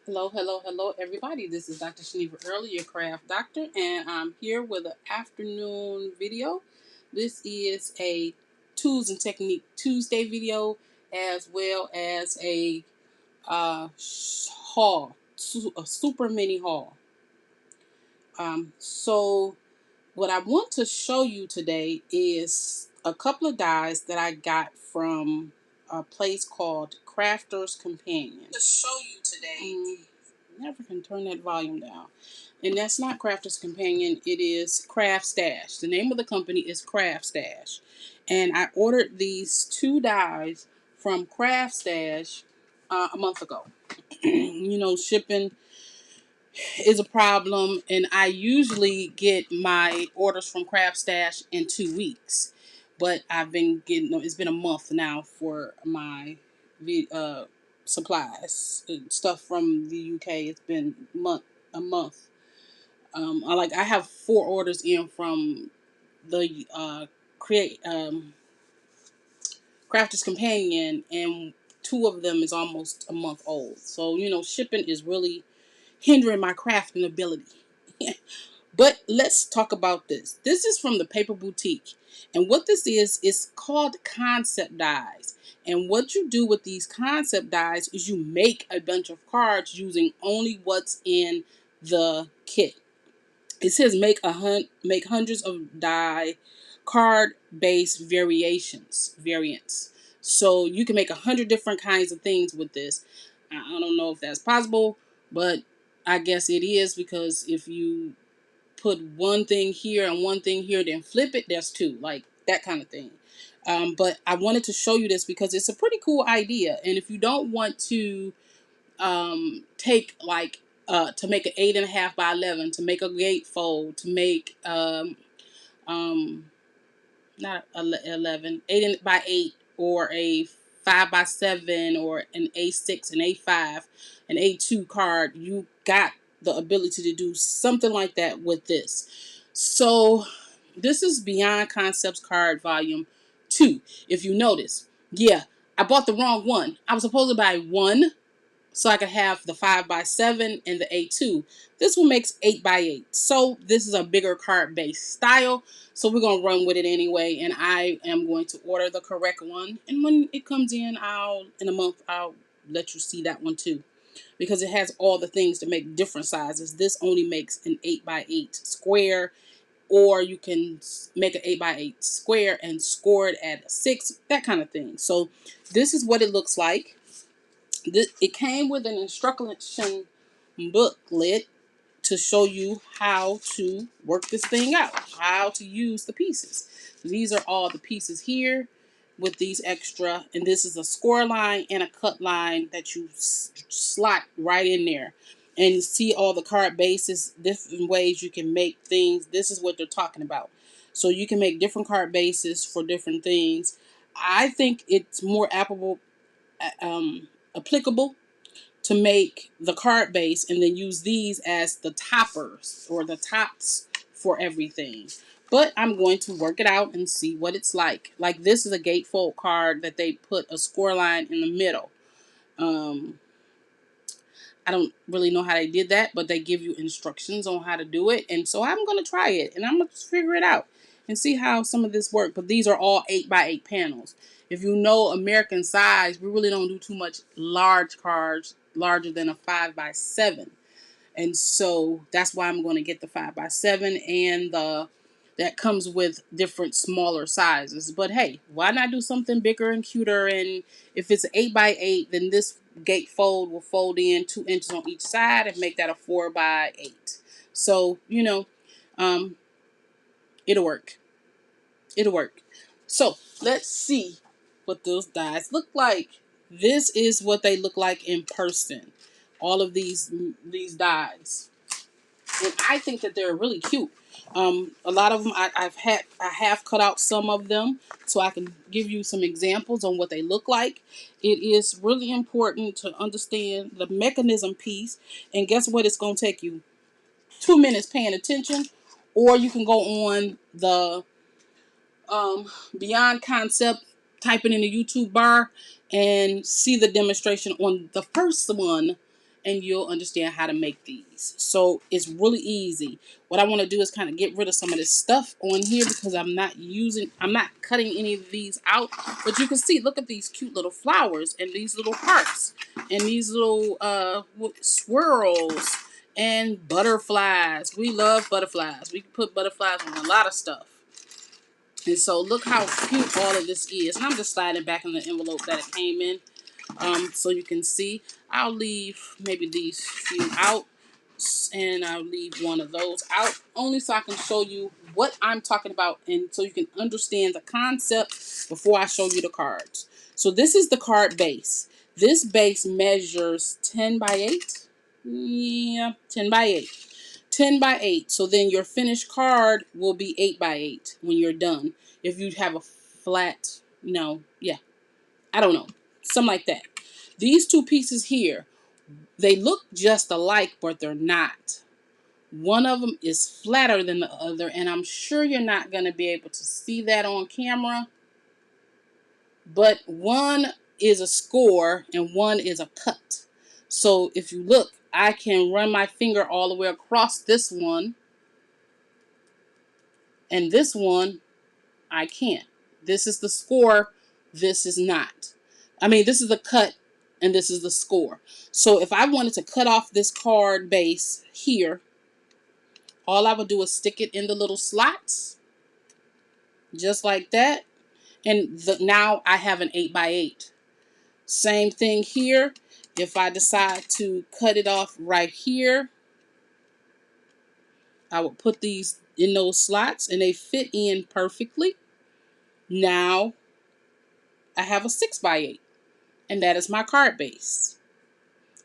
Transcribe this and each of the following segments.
Hello, hello, hello, everybody. This is Dr. Shaniva Early, your craft doctor, and I'm here with an afternoon video. This is a Tools and Technique Tuesday video, as well as a haul, a super mini haul. So what I want to show you today is a couple of dyes that I got from a place called Crafter's Companion. To show you today. Never can turn that volume down. And that's not Crafter's Companion, it is Craft Stash. The name of the company is Craft Stash. And I ordered these two dyes from Craft Stash a month ago. Shipping is a problem, and I usually get my orders from Craft Stash in 2 weeks. But I've been getting, it's been a month now for my supplies and stuff from the UK. It's been a month. I have 4 orders in from the create Crafter's Companion, and 2 of them is almost a month old. So shipping is really hindering my crafting ability. But let's talk about this. This is from the Paper Boutique. And what this is called concept dies. And what you do with these concept dies is you make a bunch of cards using only what's in the kit. It says make hundreds of die card based variants. So you can make 100 different kinds of things with this. I don't know if that's possible, but I guess it is, because if you put one thing here and one thing here, then flip it, there's 2, like that kind of thing. But I wanted to show you this because it's a pretty cool idea. And if you don't want to take to make an 8.5 by 11, to make a gatefold, to make um not 11, 8 by 8, or a 5 by 7, or an A6, an A5, an A2 card, you got the ability to do something like that with this. So this is Beyond Concepts card volume 2. If you notice, yeah, I bought the wrong one. I was supposed to buy one so I could have the 5 by 7 and the A2. This one makes 8 by 8. So this is a bigger card based style. So we're going to run with it anyway. And I am going to order the correct one. And when it comes in a month, I'll let you see that one too. Because it has all the things to make different sizes. This only makes an 8 by 8 square. Or you can make an 8 by 8 square and score it at a 6. That kind of thing. So this is what it looks like. It came with an instruction booklet to show you how to work this thing out, how to use the pieces. These are all the pieces here with these extra, and this is a score line and a cut line that you slot right in there. And you see all the card bases, different ways you can make things. This is what they're talking about. So you can make different card bases for different things. I think it's more applicable to make the card base and then use these as the toppers or the tops for everything. But I'm going to work it out and see what it's like. Like, this is a gatefold card that they put a score line in the middle. I don't really know how they did that, but they give you instructions on how to do it. And so I'm going to try it, and I'm going to figure it out and see how some of this works. But these are all 8 by 8 panels. If you know American size, we really don't do too much large cards larger than a 5 by 7. And so that's why I'm going to get the 5 by 7 and that comes with different smaller sizes. But hey, why not do something bigger and cuter? And if it's an 8 by 8, then this gatefold will fold in 2 inches on each side and make that a 4 by 8. So, um, it'll work. It'll work. So let's see what those dies look like. This is what they look like in person. All of these dies. And I think that they're really cute. A lot of them I have cut out some of them so I can give you some examples on what they look like. It is really important to understand the mechanism piece, and guess what? It's going to take you 2 minutes paying attention, or you can go on the Beyond Concept, type it in the YouTube bar, and see the demonstration on the first one, and you'll understand how to make these. So it's really easy. What I want to do is kind of get rid of some of this stuff on here because I'm not cutting any of these out. But you can see, look at these cute little flowers and these little hearts and these little swirls and butterflies. We love butterflies. We can put butterflies on a lot of stuff. And so look how cute all of this is. And I'm just sliding back in the envelope that it came in. So you can see. I'll leave maybe these few out. And I'll leave one of those out. Only so I can show you what I'm talking about. And so you can understand the concept before I show you the cards. So this is the card base. This base measures 10 by 8. Yeah, 10 by 8. 10 by 8. So then your finished card will be 8 by 8 when you're done. If you have a flat, yeah, I don't know. Something like that. These two pieces here, they look just alike, but they're not. One of them is flatter than the other, and I'm sure you're not going to be able to see that on camera. But one is a score and one is a cut. So if you look, I can run my finger all the way across this one, and this one I can't. This is the score, this is not. I mean, this is the cut and this is the score. So if I wanted to cut off this card base here, all I would do is stick it in the little slots, just like that. And now I have an 8 by 8. Same thing here. If I decide to cut it off right here, I would put these in those slots and they fit in perfectly. Now I have a 6 by 8. And that is my card base.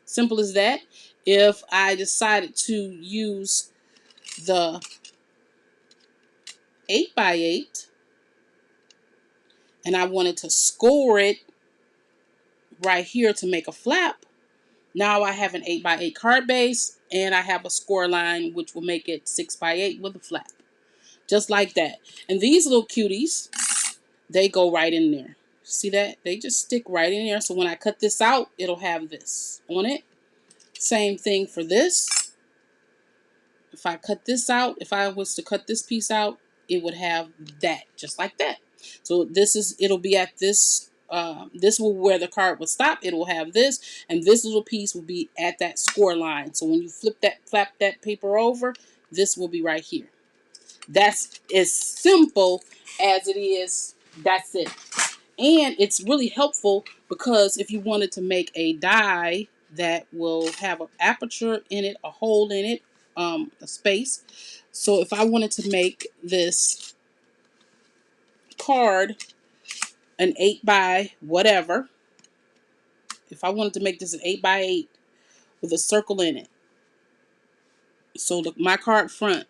Simple as that. If I decided to use the 8 by 8 and I wanted to score it right here to make a flap, now I have an 8 by 8 card base and I have a score line which will make it 6 by 8 with a flap. Just like that. And these little cuties, they go right in there. See that? They just stick right in there. So when I cut this out, it'll have this on it. Same thing for this. If I cut this out, if I was to cut this piece out, it would have that, just like that. So it'll be at this, this will where the card would stop. It will have this, and this little piece will be at that score line. So when you flap that paper over, this will be right here. That's as simple as it is. That's it. And it's really helpful because if you wanted to make a die that will have an aperture in it, a hole in it, a space. So if I wanted to make this card an 8 by whatever, if I wanted to make this an 8 by 8 with a circle in it, so my card front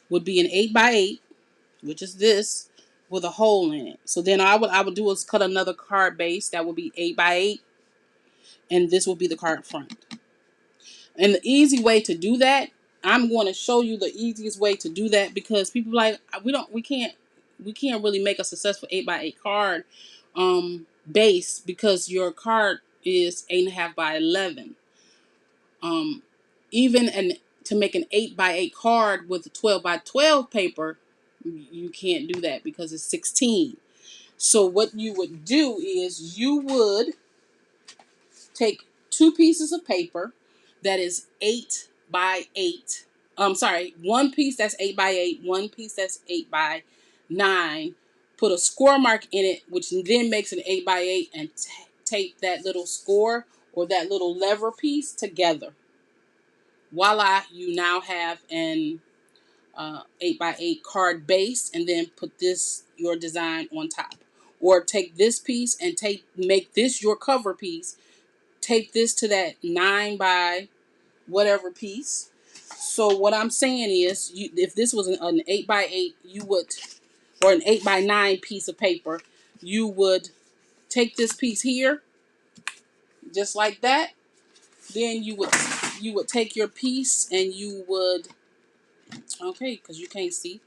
would be an 8 by 8, which is this, with a hole in it. So then I would do is cut another card base that would be 8 by 8, and this will be the card front. And the easy way to do that, I'm going to show you the easiest way to do that, because people like, we can't really make a successful 8 by 8 card base because your card is 8.5 by 11. Even to make an 8 by 8 card with a 12 by 12 paper, you can't do that because it's 16. So what you would do is you would take two pieces of paper that is 8 by 8. One piece that's 8 by 8, one piece that's 8 by 9. Put a score mark in it, which then makes an 8 by 8, and tape that little score or that little lever piece together. Voila, you now have an 8 by 8 card base, and then put your design on top. Or take this piece and make this your cover piece. Tape this to that 9 by whatever piece. So what I'm saying is, if this was an 8 by 8, or an 8 by 9 piece of paper, you would take this piece here, just like that. Then you would take your piece and you would, okay, because you can't see,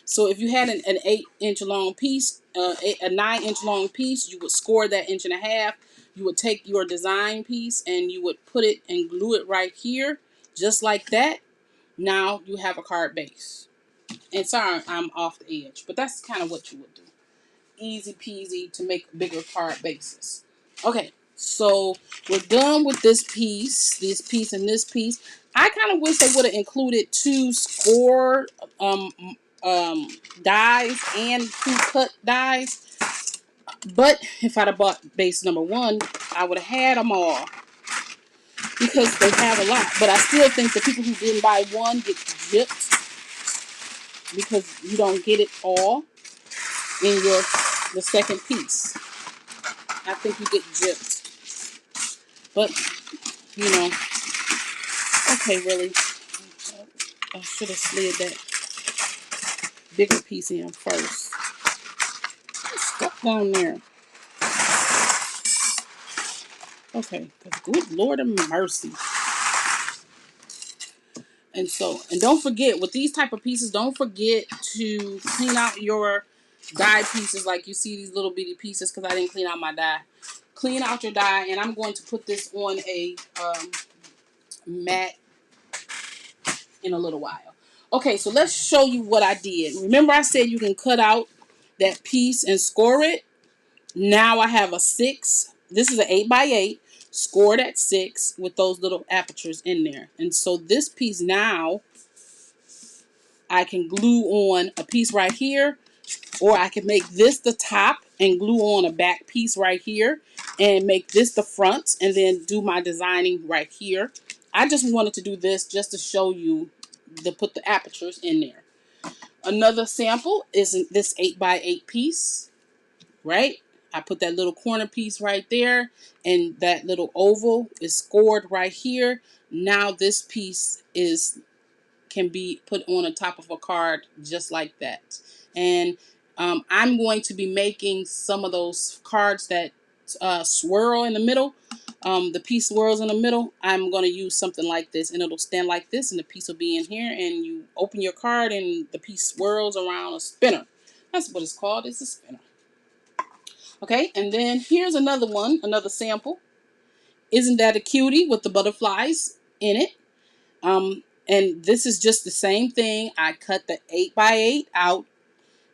So if you had an 8-inch long piece, a 9-inch long piece, you would score that 1.5 inches. You would take your design piece and you would put it and glue it right here, just like that. Now you have a card base. And sorry, I'm off the edge, but that's kind of what you would do. Easy peasy to make bigger card bases. Okay, so we're done with this piece, and this piece. I kind of wish they would have included 2 score um, um, dies and 2 cut dies. But if I'd have bought base number 1, I would have had them all because they have a lot. But I still think the people who didn't buy 1 get gypped because you don't get it all in the second piece. I think you get gypped. But, you know, okay, really. I should have slid that bigger piece in first. It's stuck down there. Okay, good Lord of mercy. And don't forget, with these type of pieces, don't forget to clean out your die pieces. Like you see these little bitty pieces, because I didn't clean out my die. Clean out your die, and I'm going to put this on a mat in a little while. Okay, so let's show you what I did. Remember I said you can cut out that piece and score it? Now I have a 6. This is an 8x8 scored at 6 with those little apertures in there. And so this piece now, I can glue on a piece right here, or I can make this the top and glue on a back piece right here and make this the front and then do my designing right here. I just wanted to do this just to show you put the apertures in there. Another sample is this 8x8 piece, right? I put that little corner piece right there, and that little oval is scored right here. Now this piece can be put on the top of a card just like that. And I'm going to be making some of those cards that swirl in the middle. The piece swirls in the middle. I'm going to use something like this, and it'll stand like this, and the piece will be in here, and you open your card and the piece swirls around a spinner. That's what it's called. It's a spinner. Okay, and then here's another one, another sample. Isn't that a cutie with the butterflies in it? And this is just the same thing. I cut the 8x8 out,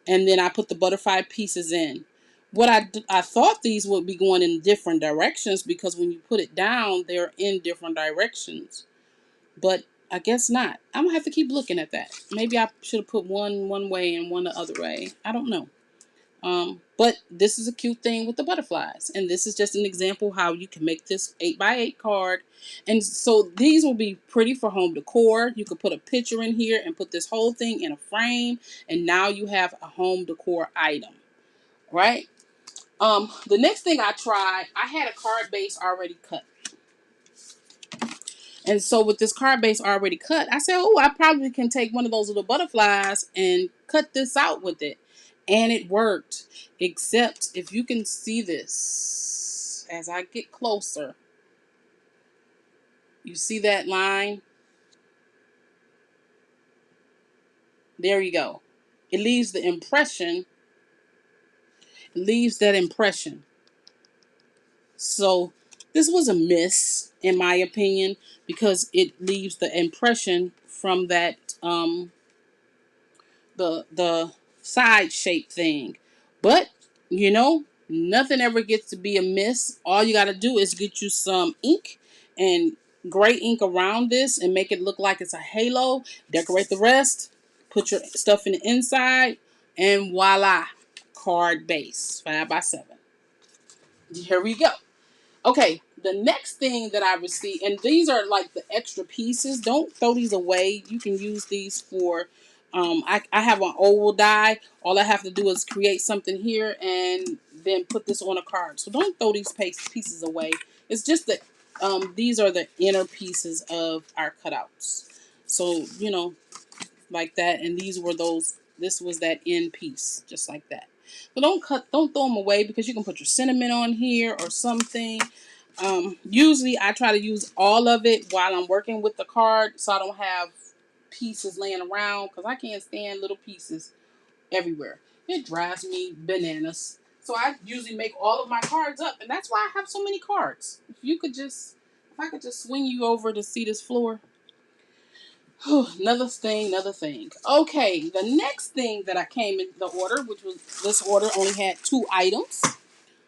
and then I put the butterfly pieces in. I thought these would be going in different directions, because when you put it down, they're in different directions. But I guess not. I'm gonna have to keep looking at that. Maybe I should have put one way and one the other way. I don't know. But this is a cute thing with the butterflies. And this is just an example how you can make this 8x8 card. And so these will be pretty for home decor. You could put a picture in here and put this whole thing in a frame. And now you have a home decor item, right? The next thing I tried, I had a card base already cut. And so with this card base already cut, I said, oh, I probably can take one of those little butterflies and cut this out with it. And it worked. Except if you can see this, as I get closer, you see that line? There you go. It leaves the impression. It leaves that impression. So this was a miss, in my opinion, because it leaves the impression from that the side shape thing. But you know, nothing ever gets to be a miss. All you got to do is get you some ink and gray ink around this and make it look like it's a halo. Decorate the rest. Put your stuff in the inside, and voila, card base 5x7. Here we go. Okay, the next thing that I received, and these are like the extra pieces. Don't throw these away. You can use these for, I have an oval die. All I have to do is create something here and then put this on a card. So don't throw these pieces away. It's just that these are the inner pieces of our cutouts. So, you know, like that. And this was that end piece, just like that. But don't throw them away, because you can put your cinnamon on here or something. Usually I try to use all of it while I'm working with the card, so I don't have pieces laying around because I can't stand little pieces everywhere. It drives me bananas. So I usually make all of my cards up, and that's why I have so many cards. If I could just swing you over to see this floor. Another thing. Okay, the next thing that I came in the order, which was this order only had 2 items,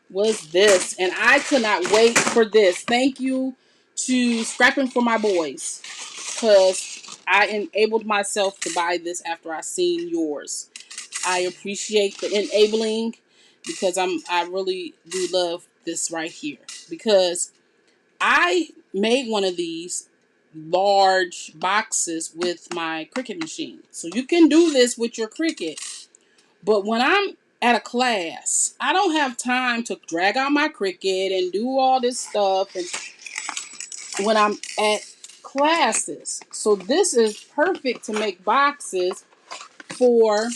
was this, and I could not wait for this. Thank you to Scrapping for My Boys, because I enabled myself to buy this after I seen yours. I appreciate the enabling because I really do love this right here, because I made one of these large boxes with my Cricut machine. So you can do this with your Cricut. But when I'm at a class, I don't have time to drag out my Cricut and do all this stuff and when I'm at classes. So this is perfect to make boxes for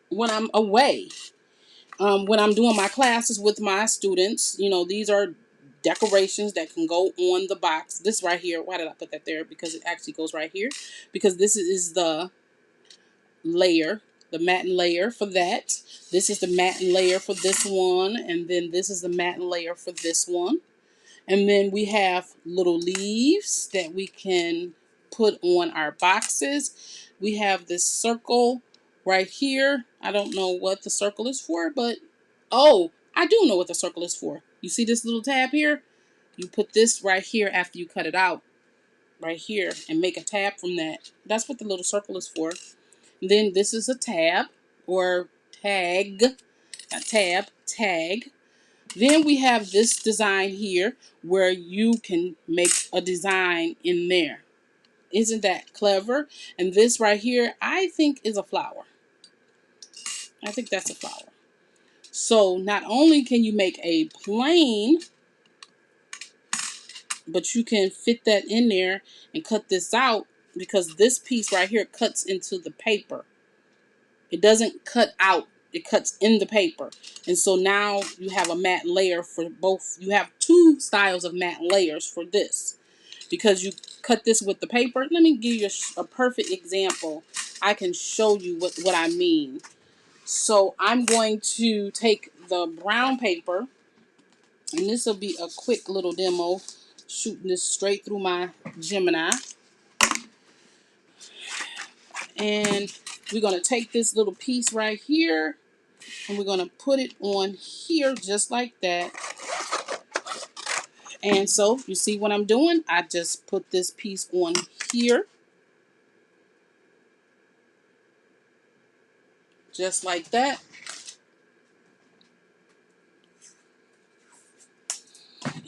when I'm away. When I'm doing my classes with my students, these are decorations that can go on the box. This right here, why did I put that there? Because it actually goes right here. Because this is the layer, the matte layer for that. This is the matte layer for this one. And then this is the matte layer for this one. And then we have little leaves that we can put on our boxes. We have this circle right here. I don't know what the circle is for, but oh, I do know what the circle is for. You see this little tab here? You put this right here after you cut it out, right here, and make a tab from that. That's what the little circle is for. And then this is a tab or tag, a tab, tag. Then we have this design here where you can make a design in there. Isn't that clever? And this right here, I think is a flower. I think that's a flower. So not only can you make a plain, but you can fit that in there and cut this out because this piece right here cuts into the paper. It doesn't cut out. It cuts in the paper. And so now you have a matte layer for both. You have 2 styles of matte layers for this. Because you cut this with the paper. Let me give you a perfect example. I can show you what I mean. So I'm going to take the brown paper. And this will be a quick little demo. Shooting this straight through my Gemini. And we're going to take this little piece right here. And we're going to put it on here just like that. And so you see what I'm doing? I just put this piece on here. Just like that.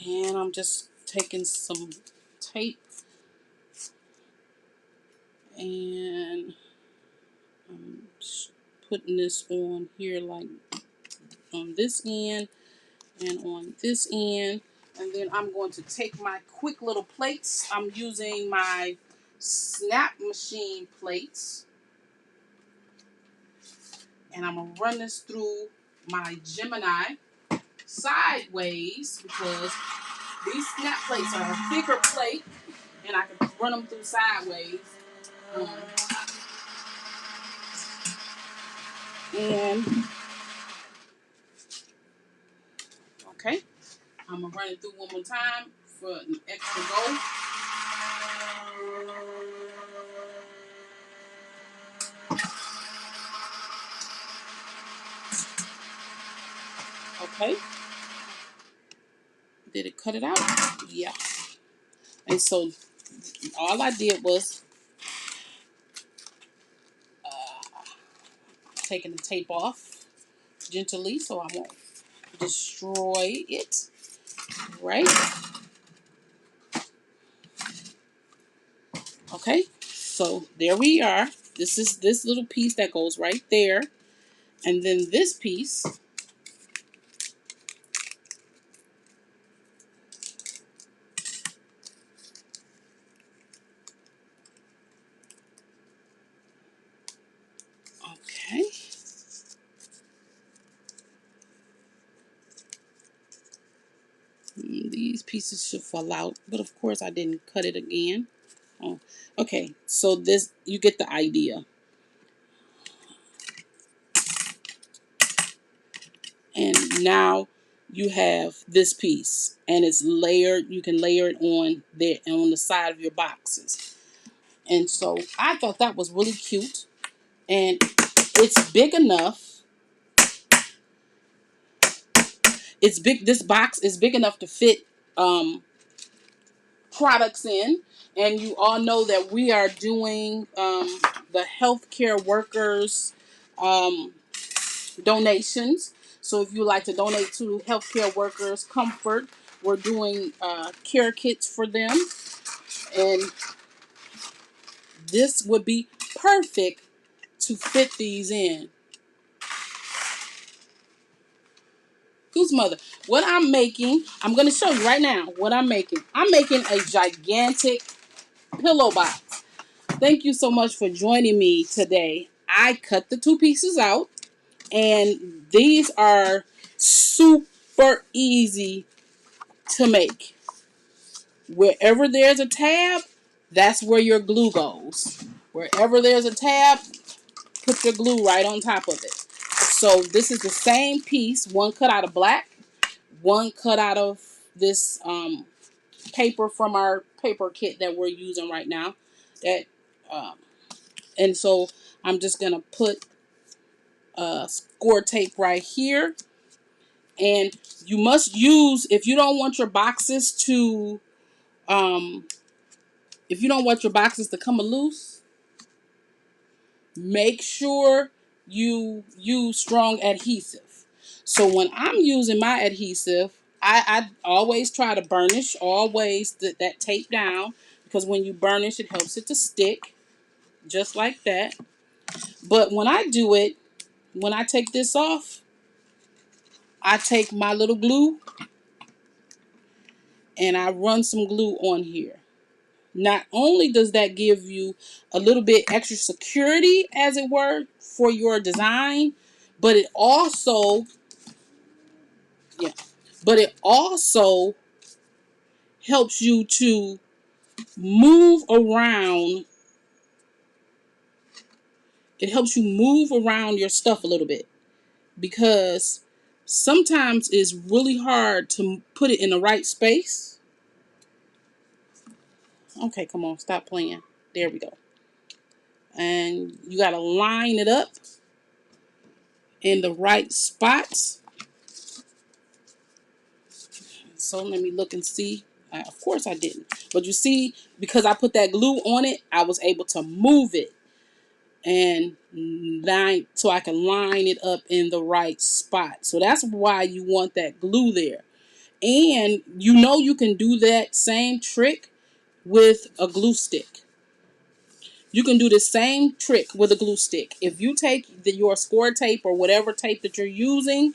And I'm just taking some tape and I'm putting this on here like on this end and on this end. And then I'm going to take my quick little plates. I'm using my snap machine plates. And I'm going to run this through my Gemini sideways because these snap plates are a thicker plate and I can run them through sideways. And okay, I'm gonna run it through one more time for an extra go. Okay, did it cut it out? Yeah. And so all I did was taking the tape off gently so I won't destroy it. Right? Okay, so there we are. This is this little piece that goes right there. And then this piece. Okay. These pieces should fall out, but of course I didn't cut it again. Oh, okay, so this, you get the idea. And now you have this piece, and it's layered. You can layer it on there and on the side of your boxes. And so I thought that was really cute, and it's big enough. It's big. This box is big enough to fit products in. And you all know that we are doing the healthcare workers donations. So if you like to donate to healthcare workers comfort, we're doing care kits for them. And this would be perfect to fit these in. Who's mother? What I'm making, I'm going to show you right now what I'm making. I'm making a gigantic pillow box. Thank you so much for joining me today. I cut the two pieces out, and these are super easy to make. Wherever there's a tab, that's where your glue goes. Wherever there's a tab, put your glue right on top of it. So this is the same piece, one cut out of black, one cut out of this paper from our paper kit that we're using right now. That um, and so I'm just gonna put score tape right here. And you must use, if you don't want your boxes to if you don't want your boxes to come loose, make sure you use strong adhesive. So when I'm using my adhesive, I always try to burnish, always that tape down, because when you burnish, it helps it to stick, just like that. But when I do it, when I take this off, I take my little glue and I run some glue on here. Not only does that give you a little bit extra security, as it were, for your design, but it also, yeah, but it also helps you to move around. It helps you move around your stuff a little bit, because sometimes it's really hard to put it in the right space. Okay, come on, stop playing. There we go. And you got to line it up in the right spots. So let me look and see. Of course I didn't. But you see, because I put that glue on it, I was able to move it and line, so I can line it up in the right spot. So that's why you want that glue there. And you know you can do that same trick with a glue stick. You can do the same trick with a glue stick. If you take your score tape or whatever tape that you're using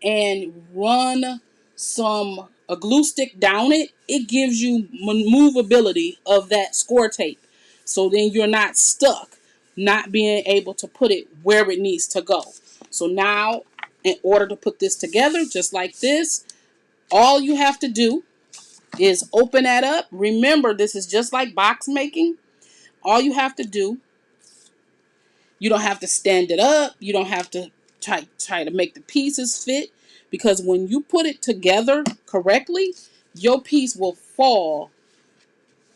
and run a glue stick down it, it gives you movability of that score tape. So then you're not stuck, not being able to put it where it needs to go. So now, in order to put this together, just like this, all you have to do is open that up. Remember, this is just like box making. All you have to do, you don't have to stand it up. You don't have to try to make the pieces fit, because when you put it together correctly, your piece will fall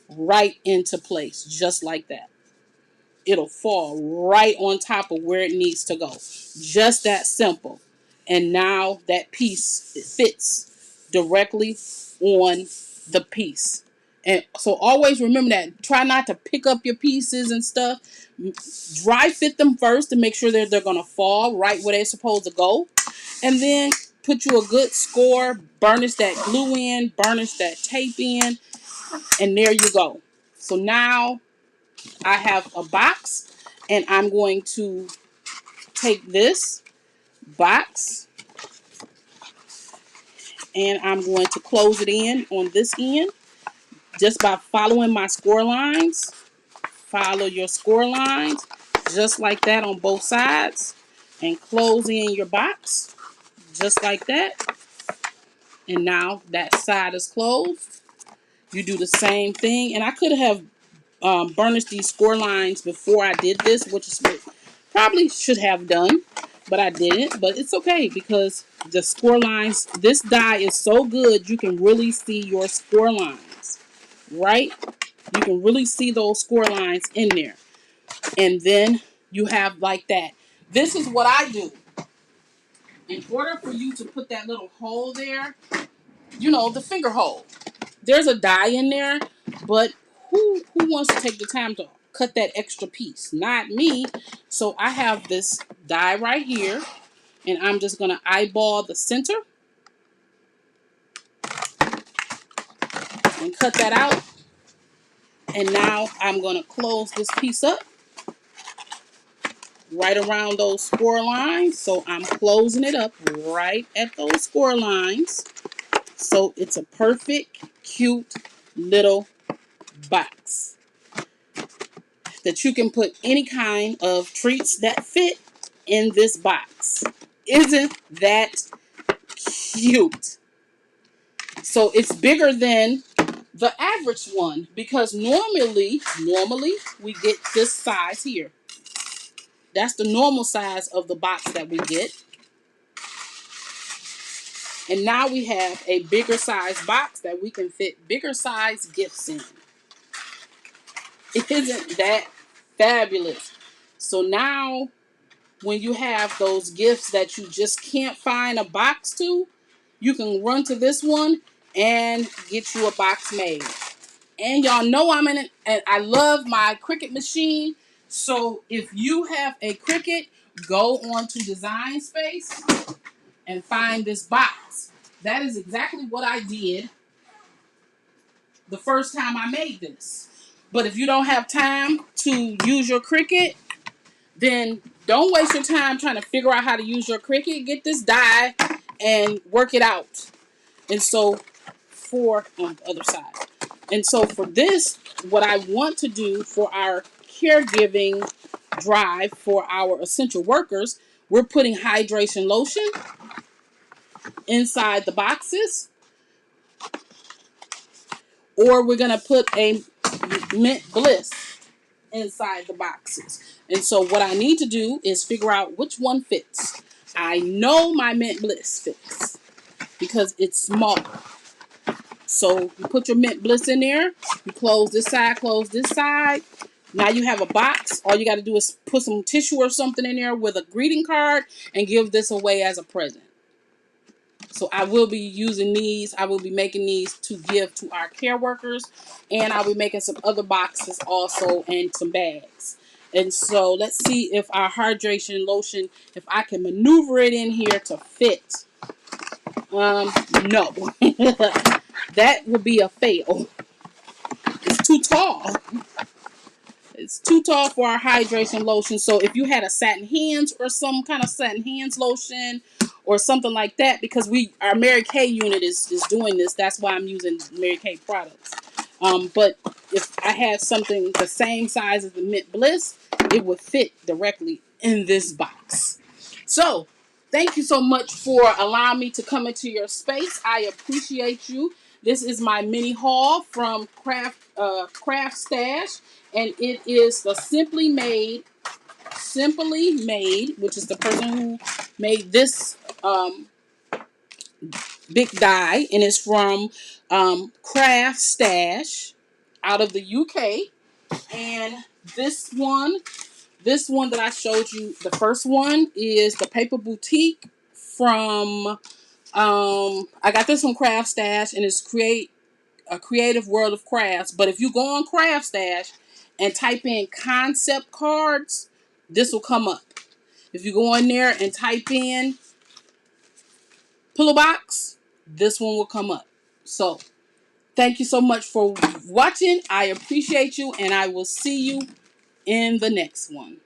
right into place just like that. It'll fall right on top of where it needs to go. Just that simple. And now that piece, it fits directly on the piece. And so always remember that. Try not to pick up your pieces and stuff. Dry fit them first to make sure that they're going to fall right where they're supposed to go. And then put you a good score. Burnish that glue in. Burnish that tape in. And there you go. So now I have a box, and I'm going to take this box and I'm going to close it in on this end just by following my score lines. Follow your score lines just like that on both sides, and close in your box just like that. And now that side is closed. You do the same thing. And I could have burnished these score lines before I did this, which is what probably should have done, but I didn't. But it's okay because the score lines, this die is so good, you can really see your score lines, right? You can really see those score lines in there. And then you have like that. This is what I do. In order for you to put that little hole there, you know, the finger hole. There's a die in there, but who wants to take the time to cut that extra piece? Not me. So I have this die right here, and I'm just going to eyeball the center and cut that out. And now I'm going to close this piece up right around those score lines. So I'm closing it up right at those score lines. So it's a perfect, cute little box that you can put any kind of treats that fit in this box. Isn't that cute? So it's bigger than the average one because normally we get this size here. That's the normal size of the box that we get. And now we have a bigger size box that we can fit bigger size gifts in. Isn't that fabulous? So now when you have those gifts that you just can't find a box to, you can run to this one and get you a box made. And y'all know I'm in it, and I love my Cricut machine. So if you have a Cricut, go on to Design Space and find this box. That is exactly what I did the first time I made this. But if you don't have time to use your Cricut, then don't waste your time trying to figure out how to use your Cricut. Get this die and work it out. And so for on the other side. And so for this, what I want to do for our caregiving drive for our essential workers, we're putting hydration lotion inside the boxes, or we're going to put a mint bliss inside the boxes. And so what I need to do is figure out which one fits. I know my mint bliss fits because it's small. So you put your mint bliss in there, you close this side. Now you have a box. All you got to do is put some tissue or something in there with a greeting card and give this away as a present. So I will be using these. I will be making these to give to our care workers. And I'll be making some other boxes also and some bags. And so let's see if our hydration lotion, if I can maneuver it in here to fit. No. That would be a fail. It's too tall. It's too tall for our hydration lotion. So if you had a satin hands or some kind of satin hands lotion or something like that, because our Mary Kay unit is doing this. That's why I'm using Mary Kay products. But if I had something the same size as the Mint Bliss, it would fit directly in this box. So thank you so much for allowing me to come into your space. I appreciate you. This is my mini haul from Craft Stash, and it is the Simply Made, which is the person who made this big die, and it's from Craft Stash out of the UK. And this one that I showed you, the first one is the Paper Boutique from I got this from Craft Stash, and it's a creative world of crafts. But if you go on Craft Stash and type in concept cards, this will come up. If you go in there and type in pillow box, this one will come up. So thank you so much for watching. I appreciate you, and I will see you in the next one.